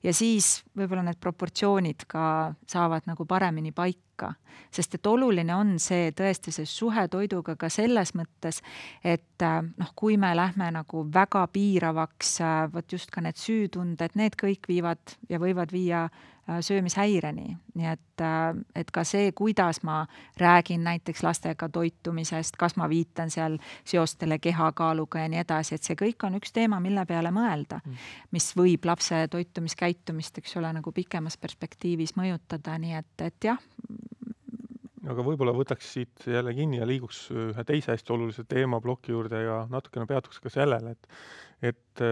Ja siis võib-olla need proportsioonid ka saavad nagu paremini paika. Sest et oluline on see tõesti see suhe toiduga ka selles mõttes, et kui me lähme nagu väga piiravaks, võt just ka need süütunded, need kõik viivad ja võivad viia söömishäireni. Nii et ka see, kuidas ma räägin näiteks lastega toitumisest, kas ma viitan seal seostele kehakaaluga ja nii edasi, et see kõik on üks teema, mille peale mõelda, mis võib lapse toitumiskäitumist, eks ole, nagu pikemas perspektiivis mõjutada, nii et jah. Aga võib-olla võtaks siit jälle kinni ja liiguks ühe teise hästi olulise teemaploki juurde ja natukene peatuks ka sellele, et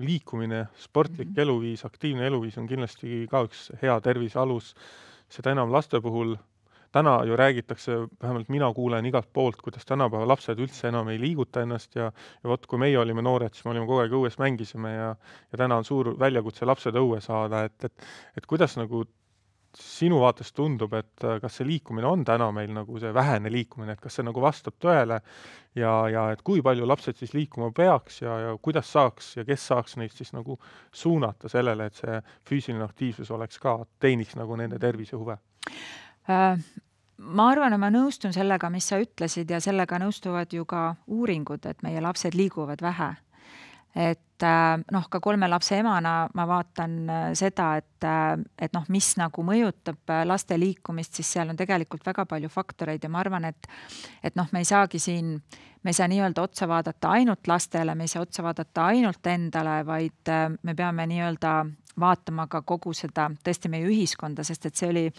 liikumine, sportlik eluviis, aktiivne eluviis on kindlasti ka üks hea tervise alus. Seda enam laste puhul. Täna ju räägitakse, vähemalt mina kuulen igalt poolt, kuidas tänapäeva lapsed üldse enam ei liiguta ennast ja kui meie olime noored, siis me olime kogu aeg õues mängisime ja täna on suur väljakutse lapsed õue saada, et kuidas nagu sinu vaatest tundub, et kas see liikumine on täna meil nagu see vähene liikumine, et kas see nagu vastab tõele ja et kui palju lapsed siis liikuma peaks ja kuidas saaks ja kes saaks neid siis nagu suunata sellele, et see füüsiline aktiivsus oleks ka, teeniks nagu nende tervise huve? Ma arvan, et ma nõustun sellega, mis sa ütlesid ja sellega nõustuvad ju ka uuringud, et meie lapsed liiguvad vähe. Et ka 3 lapse emana ma vaatan seda, et mis nagu mõjutab laste liikumist, siis seal on tegelikult väga palju faktoreid ja ma arvan, et me ei saagi siin, me ei saa nii-öelda otsa vaadata ainult lastele, me ei saa otsa vaadata ainult endale, vaid me peame nii-öelda vaatama ka kogu seda tõesti meie ühiskonda, sest et see oli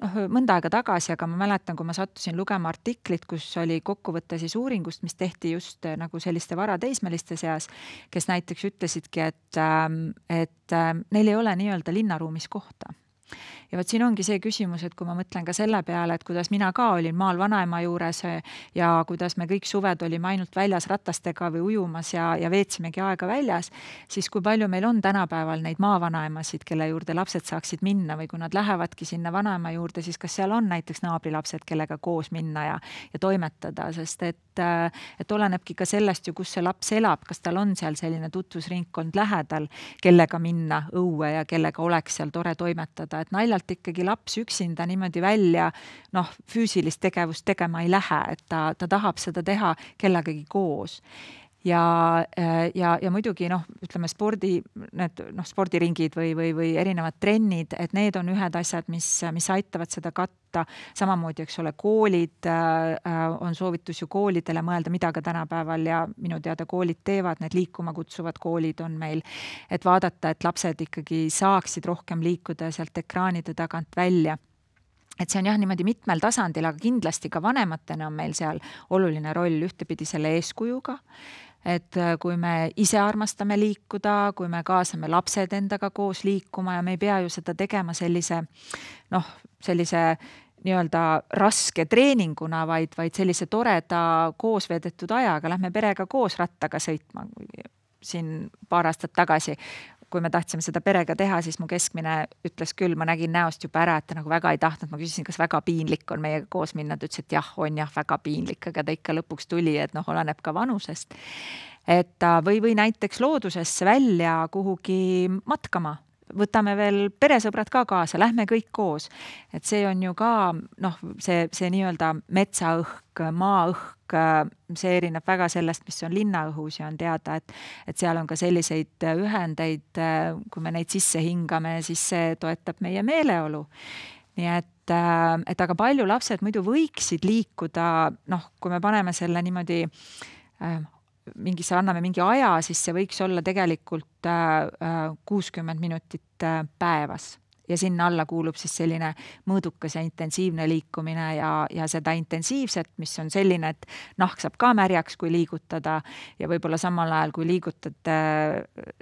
mõnda aega tagasi, aga ma mäletan, kui ma sattusin lugema artiklit, kus oli kokkuvõte siis uuringust, mis tehti just nagu selliste varateismeliste seas, kes näiteks ütlesidki, et neil ei ole nii-öelda linnaruumis kohta. Ja vot siin ongi see küsimus, et kui ma mõtlen ka selle peale, et kuidas mina ka olin maal vanaema juures ja kuidas me kõik suved olime ainult väljas ratastega või ujumas ja veetsimegi aega väljas, siis kui palju meil on tänapäeval neid maavanaemasid, kelle juurde lapsed saaksid minna või kui nad lähevadki sinna vanaema juurde, siis kas seal on näiteks naabrilapsed, kellega koos minna ja toimetada, sest et olenebki ka sellest ju, kus see laps elab, kas tal on seal selline tutvusringkond lähedal, kellega minna õue ja kellega oleks seal tore toimetada, et naljalt ikkagi laps üksinda niimoodi välja füüsilist tegevust tegema ei lähe, et ta tahab seda teha kellegagi koos. Ja muidugi ütleme spordiringid või erinevad trennid, et need on ühed asjad, mis aitavad seda katta. Samamoodi, eks ole, koolid, on soovitus ju koolidele mõelda, mida ka tänapäeval ja minu teada koolid teevad, need liikuma kutsuvad koolid on meil, et vaadata, et lapsed ikkagi saaksid rohkem liikuda sealt ekraanide tagant välja. Et see on jah niimoodi mitmel tasandil, aga kindlasti ka vanematena on meil seal oluline roll ühtepidi selle eeskujuga, et kui me ise armastame liikuda, kui me kaasame lapsed endaga koos liikuma ja me ei pea ju seda tegema sellise nii-öelda raske treeninguna, vaid sellise toreda koos veedetud ajaga, lähme perega koos rattaga sõitma. Siin paar aastat tagasi, kui me tahtsime seda perega teha, siis mu keskmine ütles küll, ma nägin näost juba ära, et ta nagu väga ei tahtnud, ma küsisin, kas väga piinlik on meiega koos minna, ta ütles, et jah, on väga piinlik, aga ta ikka lõpuks tuli, et oleneb ka vanusest. Et või näiteks loodusesse välja kuhugi matkama, võtame veel peresõbrad ka kaasa, lähme kõik koos. Et see on ju ka, see nii-öelda metsaõhk, maaõhk, see erineb väga sellest, mis on linnaõhus ja on teada, et seal on ka selliseid ühendeid, kui me neid sisse hingame, siis see toetab meie meeleolu. Nii et aga palju lapsed muidu võiksid liikuda, kui me paneme selle niimoodi anname mingi aja, siis see võiks olla tegelikult 60 minutit päevas. Ja sinna alla kuulub siis selline mõõdukas ja intensiivne liikumine ja seda intensiivset, mis on selline, et nahk saab ka märjaks, kui liigutada ja võib-olla samal ajal, kui liigutad,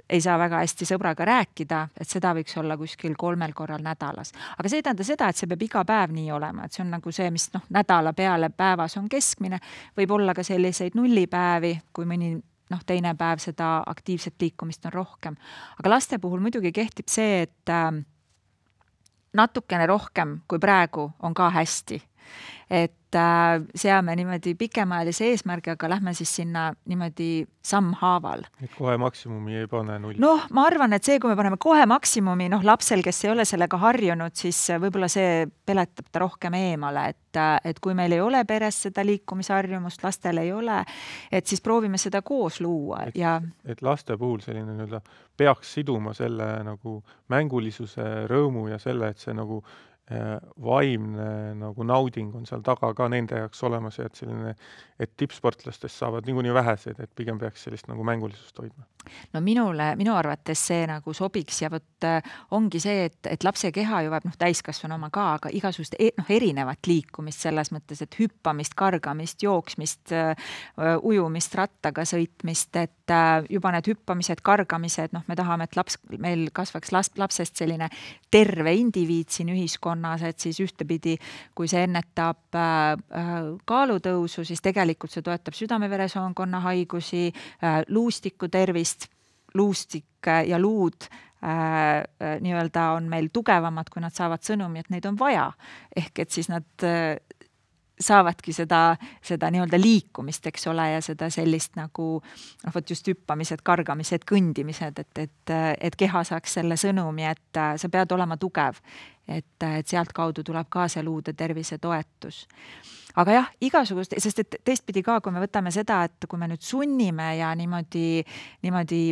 ei saa väga hästi sõbraga rääkida, et seda võiks olla kuskil 3 korral nädalas. Aga see ei tähenda seda, et see peab iga päev nii olema, et see on nagu see, mis nädala peale päevas on keskmine, võib olla ka selliseid nullipäevi, kui mõni teine päev seda aktiivset liikumist on rohkem. Aga laste puhul muidugi kehtib see, et natukene rohkem kui praegu on ka hästi. Et seame niimoodi pikemaajalise eesmärgi, aga lähme siis sinna niimoodi sammhaaval. Et kohe maksimumi ei pane 0. Ma arvan, et see, kui me paneme kohe maksimumi, lapsel, kes ei ole sellega harjunud, siis võib-olla see peletab ta rohkem eemale, et kui meil ei ole peres seda liikumisharjumust, lastel ei ole, et siis proovime seda koos luua. Et laste puhul selline peaks siduma selle nagu mängulisuse, rõõmu ja selle, et see nagu vaimne nagu nauding on seal taga ka nende jaoks olemas ja et tippsportlastest saavad niikuinii vähesed, et pigem peaks sellist nagu mängulisust hoidma. Minu arvates see nagu sobiks ja vot ongi see, et lapse keha ju vajab täiskasvanu oma ka, aga igasugust erinevat liikumist selles mõttes, et hüppamist, kargamist, jooksmist, ujumist, rattaga sõitmist, et juba need hüppamised, kargamised, me tahame, et meil kasvaks lapsest selline terve indiviid siin ühiskonnas, et siis ühtepidi, kui see ennetab kaalutõusu, siis tegelikult see toetab südame-veresoonkonna haigusi, luustiku tervist, luustik ja luud nii-öelda on meil tugevamad, kui nad saavad sõnumi, et neid on vaja. Ehk et siis nad saavadki seda nii-öelda liikumist, eks ole, ja seda sellist nagu just hüppamised, kargamised, kõndimised, et keha saaks selle sõnumi, et sa pead olema tugev, et sealt kaudu tuleb ka see luude tervise toetus. Aga jah, igasugust, sest et teistpidi ka, kui me võtame seda, et kui me nüüd sunnime ja niimoodi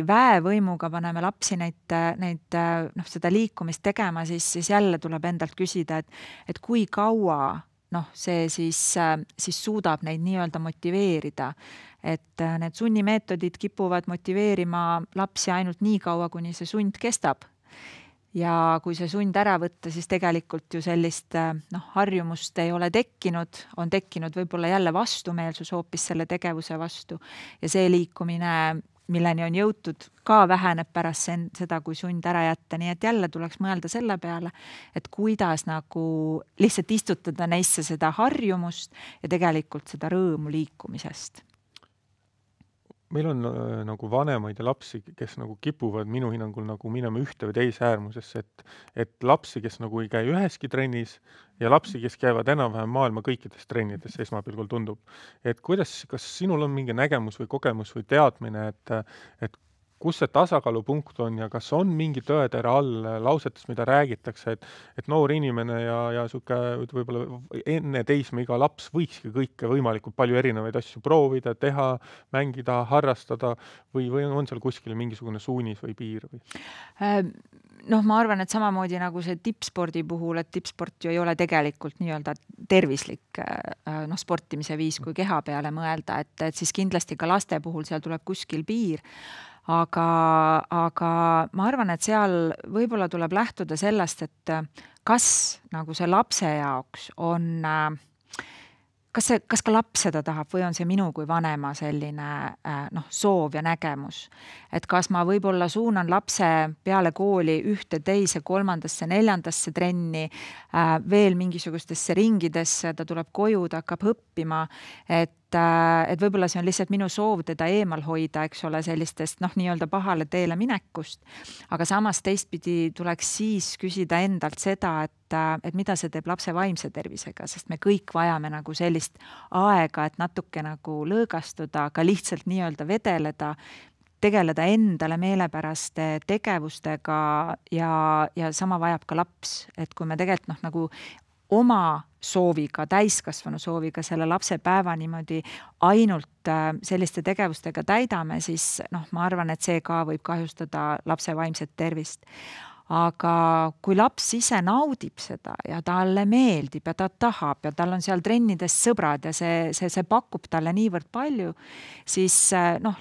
väevõimuga paneme lapsi seda liikumist tegema, siis jälle tuleb endalt küsida, et kui kaua see siis suudab neid nii-öelda motiveerida. Et need sunnimeetodid kipuvad motiveerima lapsi ainult nii kaua, kuni see sund kestab. Ja kui see sund ära võtta, siis tegelikult ju sellist harjumust ei ole tekkinud, on tekkinud võib-olla jälle vastumeelsus hoopis selle tegevuse vastu. Ja see liikumine milleni on jõutud, ka väheneb pärast seda, kui sund ära jätta, nii et jälle tuleks mõelda selle peale, et kuidas nagu lihtsalt istutada neisse seda harjumust ja tegelikult seda rõõmu liikumisest. Meil on nagu vanemaid ja lapsi, kes nagu kipuvad minu hinnangul nagu minema ühte või teise äärmusesse, et lapsi, kes nagu ei käi üheski trennis ja lapsi, kes käivad enam-vähem maailma kõikides trennides, esmapilgul tundub. Et kuidas, kas sinul on mingi nägemus või kogemus või teadmine, et kus see tasakaalupunkt on ja kas on mingi tõetera all lausetes, mida räägitakse, et noor inimene ja suke võib-olla enne teismeiga laps võikski kõike võimalikult palju erinevaid asju proovida, teha, mängida, harrastada või on seal kuskil mingisugune suunis või piir? Noh, ma arvan, et samamoodi nagu see tippspordi puhul, et tippsport ju ei ole tegelikult nii-öelda tervislik sportimise viis, kui keha peale mõelda, et siis kindlasti ka laste puhul seal tuleb kuskil piir. Aga ma arvan, et seal võib-olla tuleb lähtuda sellest, et kas nagu see lapse jaoks on, kas ka laps seda tahab või on see minu kui vanema selline soov ja nägemus. Et kas ma võib-olla suunan lapse peale kooli ühte, teise, kolmandasse, neljandasse trenni, veel mingisugustesse ringidesse, ta tuleb koju, ta hakkab õppima, et võib-olla see on lihtsalt minu soov teda eemal hoida, eks ole, sellistest nii-öelda pahale teele minekust. Aga samas teistpidi tuleks siis küsida endalt seda, et mida see teeb lapse vaimse tervisega, sest me kõik vajame nagu sellist aega, et natuke nagu lõõgastuda, aga lihtsalt nii-öelda vedeleda, tegeleda endale meelepäraste tegevustega ja sama vajab ka laps, et kui me tegelikult nagu oma sooviga, täiskasvanu sooviga selle lapse päeva niimoodi ainult selliste tegevustega täidame, siis ma arvan, et see ka võib kahjustada lapse vaimset tervist. Aga kui laps ise naudib seda ja talle meeldib ja ta tahab ja tal on seal trennides sõbrad ja see pakub talle niivõrd palju, siis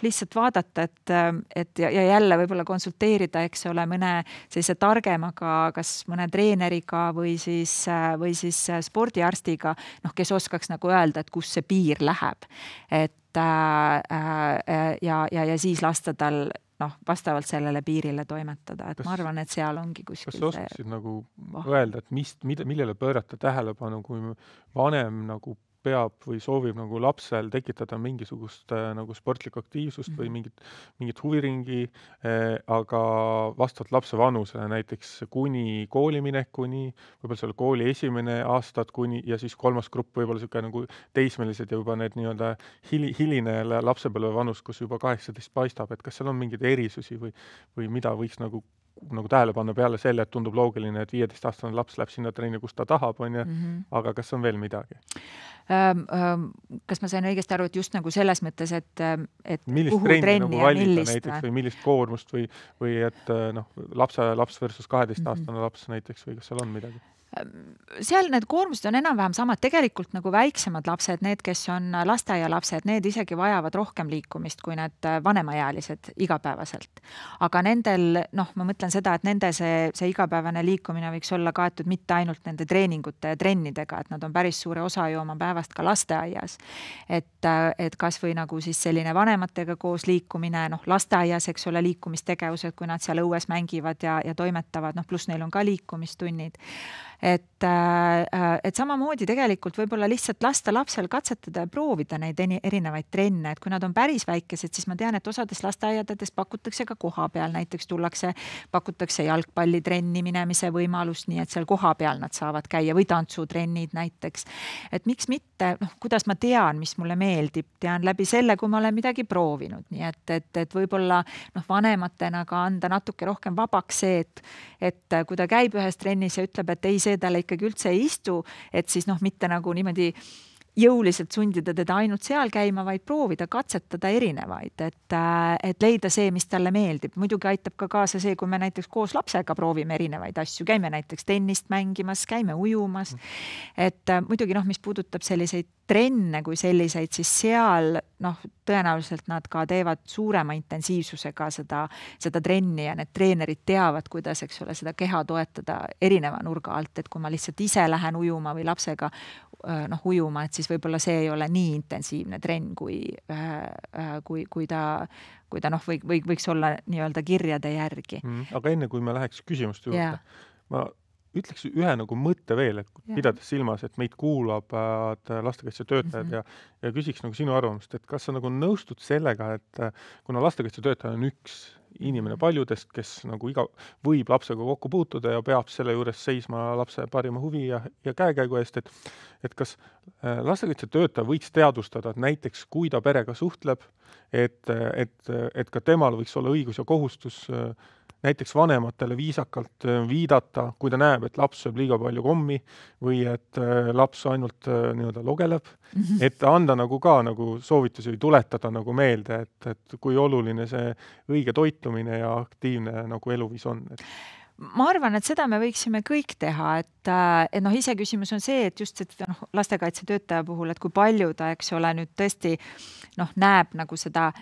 lihtsalt vaadata, et ja jälle võib-olla konsulteerida, eks ole, mõne sellise targemaga, kas mõne treeneriga või siis spordiarstiga, kes oskaks nagu öelda, et kus see piir läheb. Ja siis lasta tal vastavalt sellele piirile toimetada, et ma arvan, et seal ongi kuskil see. Kas sa oskasid nagu öelda, et millele pöörata tähelepanu, kui vanem nagu peab või soovib nagu lapsel tekitada mingisugust nagu sportlikku aktiivsust või mingit huviringi, aga vastavalt lapse vanusele, näiteks kuni kooliminekuni, võib-olla seal kooli esimene aastad kuni ja siis kolmas grupp võib-olla selline nagu teismelised ja juba need nii-öelda hiline lapsepõlve vanus, kus juba 18 paistab, et kas seal on mingeid erisusi või mida võiks nagu tähele panna peale selle, et tundub loogiline, et 15-aastane laps läheb sinna trenni, kus ta tahab, aga kas on veel midagi? Kas ma sain õigesti aru, et just nagu selles mõttes, et millist kuhu trenni trenni nagu ja valida millist näiteks või millist koormust või et laps versus 12-aastane laps näiteks või kas seal on midagi? Seal need koormused on enam-vähem samad, tegelikult nagu väiksemad lapsed, need, kes on lasteaialapsed, need isegi vajavad rohkem liikumist kui need vanemaealised igapäevaselt. Aga nendel, ma mõtlen seda, et nende see igapäevane liikumine võiks olla kaetud mitte ainult nende treeningute ja trennidega, et nad on päris suure osa ju oma päevast ka lasteaias. Et kas või nagu siis selline vanematega koos liikumine, lasteaias, eks ole, liikumistegevused, kui nad seal õues mängivad ja toimetavad, pluss neil on ka liikumistunnid. Et samamoodi tegelikult võib-olla lihtsalt lasta lapsel katsetada ja proovida neid erinevaid trenne, et kui nad on päris väikesed, siis ma tean, et osades lasteaiadades pakutakse ka koha peal, näiteks pakutakse jalgpallitrenni minemise võimalust, nii et seal koha peal nad saavad käia või tantsutrennid näiteks. Et miks mitte, kuidas ma tean, mis mulle meeldib, tean läbi selle, kui ma olen midagi proovinud, nii et võib-olla vanematena ka anda natuke rohkem vabaks see, et kui ta käib ühes trennis ja ütleb, et ei, see talle ikkagi üldse ei istu, et siis mitte nagu niimoodi jõuliselt sundida teda ainult seal käima, vaid proovida katsetada erinevaid, et leida see, mis talle meeldib. Muidugi aitab ka kaasa see, kui me näiteks koos lapsega proovime erinevaid asju, käime näiteks tennist mängimas, käime ujumas, et muidugi mis puudutab selliseid trenne kui selliseid, siis seal tõenäoliselt nad ka teevad suurema intensiivsusega seda trenni ja need treenerid teavad, kuidas, eks ole, seda keha toetada erineva nurga alt, et kui ma lihtsalt ise lähen ujuma või lapsega ujuma, et siis võib-olla see ei ole nii intensiivne trenn, kui ta võiks olla nii-öelda kirjade järgi. Aga enne, kui me läheks küsimuste juurde, ma ütleks ühe nagu mõtte veel, et pidades silmas, et meid kuulavad lastekaitsetöötajad ja küsiks nagu sinu arvamust, et kas sa nagu nõustud sellega, et kuna lastekaitsetöötaja on üks inimene paljudest, kes nagu võib lapsega kokku puutuda ja peab selle juures seisma lapse parima huvi ja käekäigu eest, et kas lastekaitsetöötaja võiks teadvustada, et näiteks kui ta perega suhtleb, et ka temal võiks olla õigus ja kohustus näiteks vanematele viisakalt viidata, kui ta näeb, et laps sööb liiga palju kommi või et laps ainult nii-öelda logeleb, et anda nagu ka nagu soovitusi või tuletada nagu meelde, et kui oluline see õige toitumine ja aktiivne nagu eluviis on. Ma arvan, et seda me võiksime kõik teha, et iseküsimus on see, et just lastekaitsetöötaja puhul, et kui palju ta, eks ole, nüüd tõesti näeb nagu seda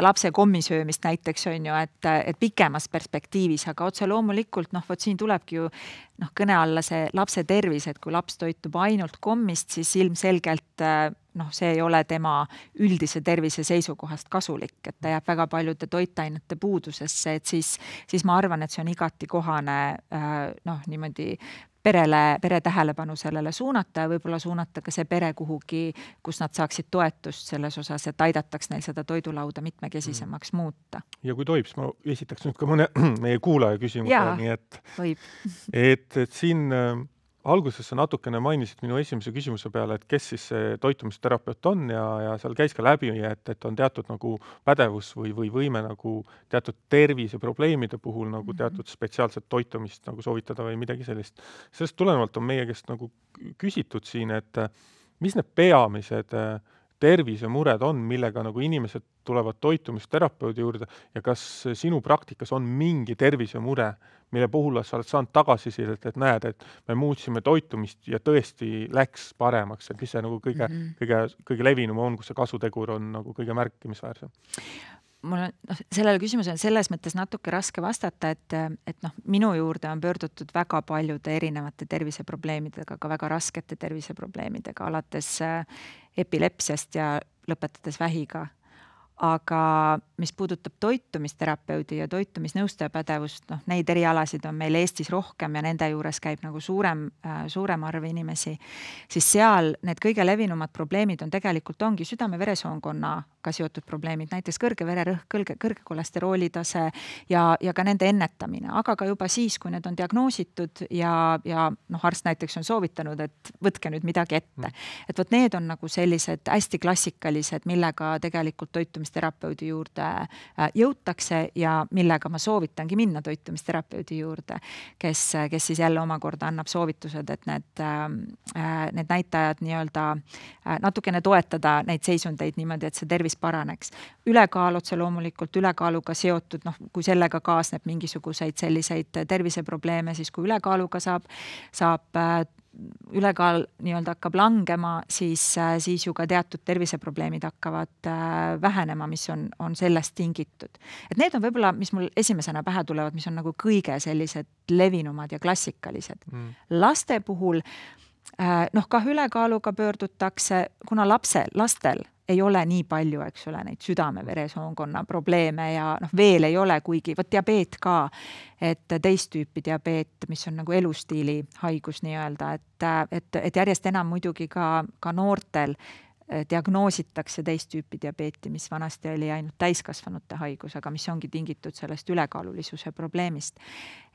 lapse kommisöömist näiteks on ju, et pikemas perspektiivis, aga otse loomulikult, vot siin tulebki ju kõne alla see lapse tervis, et kui laps toitub ainult kommist, siis ilmselgelt see ei ole tema üldise tervise seisukohast kasulik, et ta jääb väga paljude toitainete puudusesse, et siis ma arvan, et see on igati kohane niimoodi pere tähelepanu sellele suunata ja võib-olla suunata ka see pere kuhugi, kus nad saaksid toetust selles osas, et aidataks neil seda toidulauda mitmekesisemaks muuta. Ja kui tohib, siis ma esitaks nüüd ka mõne meie kuulaja küsimuse, nii et siin alguses sa natukene mainisid minu esimese küsimuse peale, et kes siis see toitumisterapeut on ja seal käis ka läbi, et on teatud nagu pädevus või võime nagu teatud terviseprobleemide puhul nagu teatud spetsiaalset toitumist nagu soovitada või midagi sellist. Sellest tulenevalt on meie käest nagu küsitud siin, et mis need peamised tervisemured on, millega nagu inimesed tulevad toitumisterapeudi juurde ja kas sinu praktikas on mingi tervisemure, mille puhul sa oled saanud tagasisidet, et näed, et me muutsime toitumist ja tõesti läks paremaks, et mis see nagu kõige levinum on, kus see kasutegur on nagu kõige märkimisväärsem? Mul on sellele küsimusele selles mõttes natuke raske vastata, et minu juurde on pöördutud väga paljude erinevate terviseprobleemidega, ka väga raskete terviseprobleemidega, alates epilepsiast ja lõpetades vähiga. Aga mis puudutab toitumisterapeudi ja toitumisnõustaja pädevust, neid erialasid on meil Eestis rohkem ja nende juures käib nagu suurem arv inimesi, siis seal need kõige levinumad probleemid on tegelikult ongi südame-veresoonkonnaga seotud probleemid, näiteks kõrge vererõhk, kõrge kolesteroolitase ja ka nende ennetamine, aga ka juba siis, kui need on diagnoositud ja arst näiteks on soovitanud, et võtke nüüd midagi ette. Et võt need on nagu sellised hästi klassikalised, millega tegelikult toitumisterapeudi juurde jõutakse ja millega ma soovitangi minna toitumisterapeudi juurde, kes siis jälle omakorda annab soovitused, et need näitajad nii-öelda natukene toetada neid seisundeid niimoodi, et see tervis paraneks. Ülekaal otse loomulikult ülekaaluga seotud, kui sellega kaasneb mingisuguseid selliseid terviseprobleeme, siis kui ülekaaluga saab ülekaal nii-öelda hakkab langema, siis ju ka teatud terviseprobleemid hakkavad vähenema, mis on sellest tingitud. Et need on võib-olla, mis mul esimesena pähe tulevad, mis on nagu kõige sellised levinumad ja klassikalised. Laste puhul kah ülekaaluga pöördutakse, kuna lastel ei ole nii palju, eks ole, neid südame-veresoonkonna probleeme ja veel ei ole, kuigi diabeet ka, et teist tüüpi diabeet, mis on nagu elustiili haigus nii-öelda, et järjest enam muidugi ka noortel diagnoositakse teist tüüpi diabeeti, mis vanasti oli ainult täiskasvanute haigus, aga mis ongi tingitud sellest ülekaalulisuse probleemist.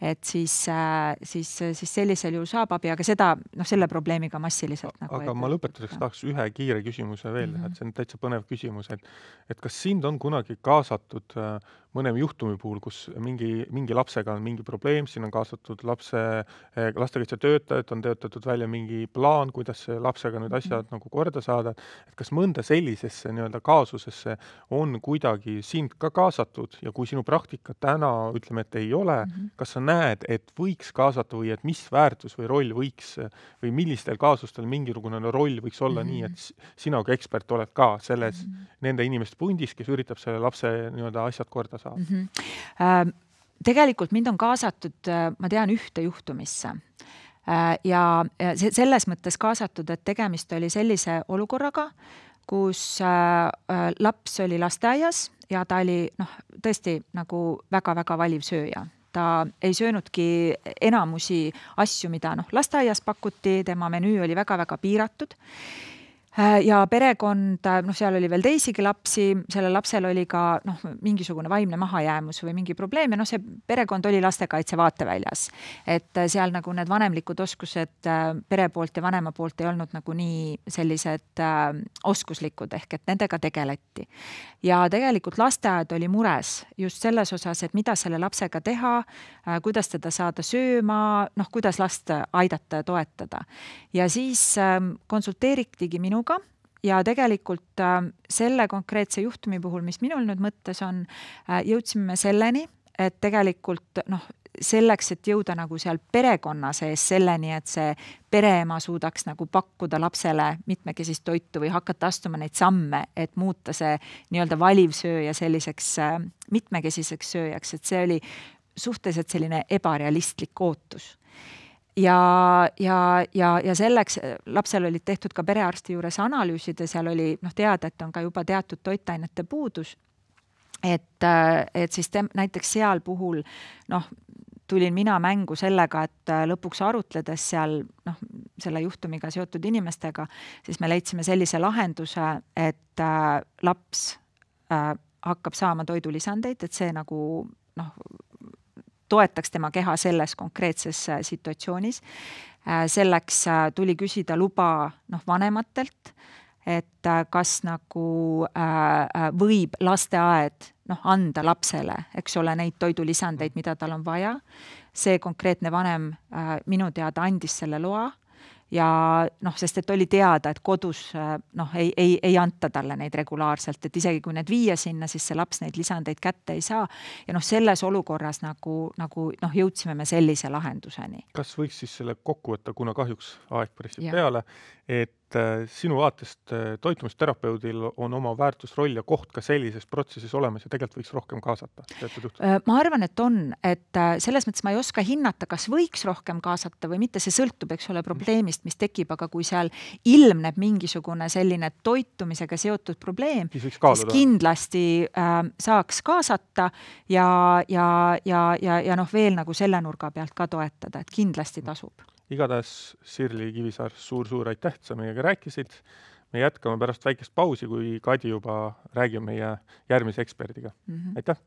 Et siis sellisel juhul saab abi, aga seda selle probleemiga massiliselt. Aga ma lõpetuseks tahaks ühe kiire küsimuse veel, et see on täitsa põnev küsimus, et kas sind on kunagi kaasatud mõne juhtumi puhul, kus mingi lapsega on mingi probleem, siin on kaasatud lastekaitsetöötajad, on töötatud välja mingi plaan, kuidas lapsega nüüd asjad nagu korda saada, et kas mõnda sellisesse nii-öelda kaasusesse on kuidagi sind ka kaasatud ja kui sinu praktika täna ütleme, et ei ole, kas sa näed, et võiks kaasata või et mis väärtus või roll võiks või millistel kaasustel mingisugune roll võiks olla nii, et sina kui ekspert oled ka selles nende inimeste pundis, kes üritab selle lapse nii-öelda asjad korda saada? Tegelikult mind on kaasatud, ma tean ühte juhtumisse. Ja selles mõttes kaasatud, et tegemist oli sellise olukorraga, kus laps oli lasteaias ja ta oli tõesti nagu väga-väga valiv sööja. Ta ei söönudki enamusi asju, mida lasteaias pakuti, tema menüü oli väga-väga piiratud. Ja perekond, seal oli veel teisigi lapsi, sellel lapsel oli ka mingisugune vaimne mahajäämus või mingi probleem ja see perekond oli lastekaitse vaateväljas. Et seal nagu need vanemlikud oskused pere poolt ja vanema poolt ei olnud nagu nii sellised oskuslikud ehk et nendega tegeleti. Ja tegelikult lasteaed oli mures just selles osas, et mida selle lapsega teha, kuidas teda saada sööma, kuidas last aidata ja toetada. Ja siis konsulteeritigi minuga ja tegelikult selle konkreetse juhtumi puhul, mis minul nüüd mõttes on, jõudsime selleni, et tegelikult selleks, et jõuda nagu seal perekonna sees selleni, et see pereema suudaks nagu pakkuda lapsele mitmekesist toitu või hakata astuma neid samme, et muuta see nii-öelda valivsööja selliseks mitmekesiseks sööjaks, et see oli suhteliselt selline ebarealistlik ootus. Ja selleks lapsel olid tehtud ka perearsti juures analüüsid ja seal oli teada, et on ka juba teatud toitainete puudus. Et siis näiteks seal puhul tulin mina mängu sellega, et lõpuks arutledes seal selle juhtumiga seotud inimestega, siis me leidsime sellise lahenduse, et laps hakkab saama toidulisandeid, et see nagu toetaks tema keha selles konkreetses situatsioonis. Selleks tuli küsida luba vanematelt, et kas nagu võib lasteaed anda lapsele, eks ole, neid toidulisandeid, mida tal on vaja. See konkreetne vanem minu teada andis selle loa ja sest et oli teada, et kodus ei anta talle neid regulaarselt, et isegi kui need viia sinna, siis see laps neid lisandeid kätte ei saa. Ja selles olukorras nagu jõudsime me sellise lahenduseni. Kas võiks siis selle kokku võtta, kuna kahjuks aeg pressib peale, et sinu vaatest toitumisterapeudil on oma väärtusroll ja koht ka sellises protsessis olemas ja tegelikult võiks rohkem kaasata? Ma arvan, et on, et selles mõttes ma ei oska hinnata, kas võiks rohkem kaasata või mitte, see sõltub, eks ole, probleemist, mis tekib, aga kui seal ilmneb mingisugune selline toitumisega seotud probleem, siis kindlasti saaks kaasata ja veel nagu selle nurga pealt ka toetada, et kindlasti tasub. Igatahes Sirli Kivisaar, suur aitäh, sa meiega rääkisid. Me jätkame pärast väikest pausi, kui Kadi juba räägib meie järgmise eksperdiga. Aitäh!